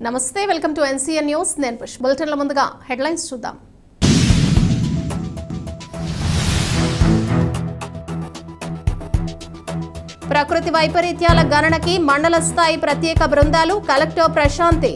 నమస్తే, welcome to NCN news. నేను push. బులెటిన్ల ముందుగా హెడ్లైన్స్ చూద్దాం. ప్రకృతి వైపరీత్యాల గణనకి మండల స్థాయి ప్రత్యేక బృందాలు, కలెక్టర్ ప్రశాంతి.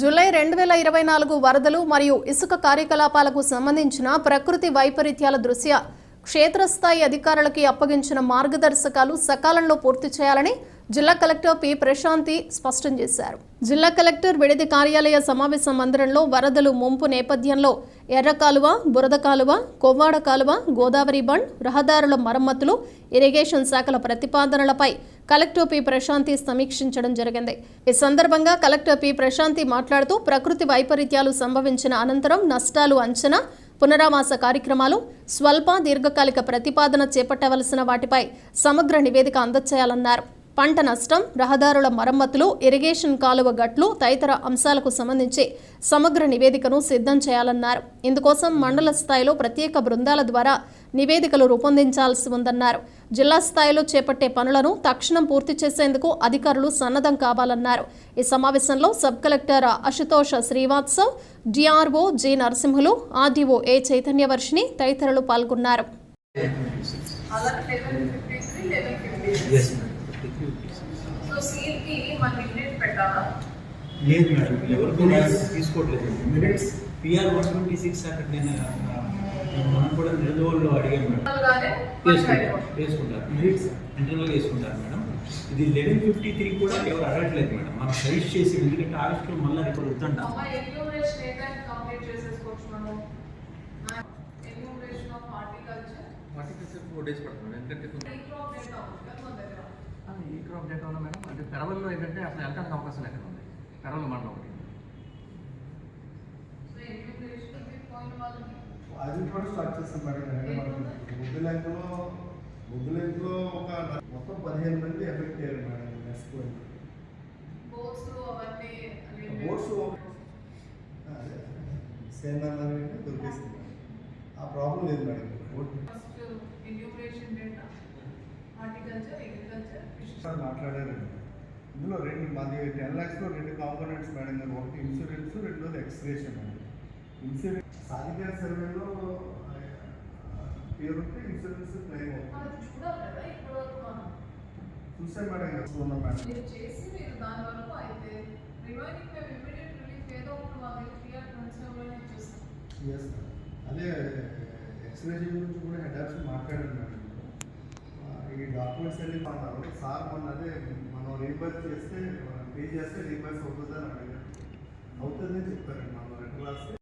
జూలై 2024 వరదలు మరియు ఇసుక కార్యకలాపాలకు సంబంధించిన ప్రకృతి వైపరీత్యాల దృష్ట్యా క్షేత్రస్థాయి అధికారులకి అప్పగించిన మార్గదర్శకాలు సకాలంలో పూర్తి చేయాలని జిల్లా కలెక్టర్ పి ప్రశాంతి స్పష్టం చేశారు. జిల్లా కలెక్టర్ విడిది కార్యాలయ సమావేశ మందిరంలో వరదలు ముంపు నేపథ్యంలో ఎర్ర కాలువ, బురద కాలువ, కొవ్వాడ కాలువ, గోదావరి బండ్, రహదారుల మరమ్మతులు, ఇరిగేషన్ శాఖల ప్రతిపాదనలపై కలెక్టర్ పి ప్రశాంతి సమీక్షించడం జరిగింది. ఈ సందర్భంగా కలెక్టర్ పి ప్రశాంతి మాట్లాడుతూ ప్రకృతి వైపరీత్యాలు సంభవించిన అనంతరం నష్టాలు అంచనా, పునరావాస కార్యక్రమాలు, స్వల్ప దీర్ఘకాలిక ప్రతిపాదన చేపట్టవలసిన వాటిపై సమగ్ర నివేదిక అందజేయాలన్నారు. పంట నష్టం, రహదారుల మరమ్మతులు, ఇరిగేషన్ కాలువ గట్లు తదితర అంశాలకు సంబంధించి సమగ్ర నివేదికను సిద్ధం చేయాలన్నారు. ఇందుకోసం మండల స్థాయిలో ప్రత్యేక బృందాల ద్వారా నివేదికలు రూపొందించాల్సి ఉందన్నారు. జిల్లా స్థాయిలో చేపట్టే పనులను తక్షణం పూర్తి చేసేందుకు అధికారులు సన్నద్ధం కావాలన్నారు. ఈ సమావేశంలో sub collector Ashutosh Srivastav, DRO G Narasimhulu, RDO A Chaitanyavarshini తదితరులు పాల్గొన్నారు. సో సీల్కి మన మినిట్ పెట్టాలా? లేదు మేడం, ఎవరు తీసుకోవట్లేదు. మినిట్స్ పిఆర్ 126 అక్కడ నేను మనం కూడా నిలదోళ్ళు అడిగాను మేడం. వేసుకుంటారు మినిట్స్ ఇంటర్నల్గా వేసుకుంటారు మేడం. ఇది 1153 కూడా ఎవరు అడగట్లేదు మేడం. మనం సైజ్ చేసి, ఎందుకంటే ఆగస్టులో మళ్ళీ ఇప్పుడు వద్దంట. హార్టికల్చర్ 4 days పడుతుంది. ఎందుకంటే ఈ క్రాప్ డేటా ఉన్నా మేడం, అంటే పెరవల్లో ఏంటంటే అసలు వెళ్ళడానికి అవకాశం ఎక్కడ ఉంది, పెరవల్ మండలం ఒకటి. అది కూడా స్టార్ట్ చేస్తాం మేడం. ముద్దు లెంగ్త్లో ఒక మొత్తం 15 మంది ఎఫెక్ట్ అయ్యారు మేడం. నెక్స్ట్ బోట్స్ అదే సేమ్ దొరికేసింది. ఆ ప్రాబ్లం లేదు మేడం. మాట్లాడారండి. ఇందులో మాది 10 lakhsలో 2 కాంపోనెంట్స్ మేడం గారు. ఒకటి ఇన్సూరెన్స్, రెండోది ఎక్స్గ్రేషన్ మేడం. ఇన్సూరెన్స్ సాధికార సర్వేలో పేరు ఉంటే ఇన్సూరెన్స్ క్లెయిమ్ అవుతుంది. చూసాం మేడం గారు. ఉన్నాం మేడం. ఎస్ అదే ఎక్స్గ్రేషన్ గురించి కూడా హెడ్ ఆఫీస్ మాట్లాడారు మేడం. ఈ డాక్యుమెంట్స్ అన్ని మాట్లాడారు సార్. మొన్న అదే మనం రీబర్స్ చేస్తే, పే చేస్తే రీబర్స్ అవుతుందని అడిగారు. అవుతుందని చెప్పారండి. మనం 2 రాస్తే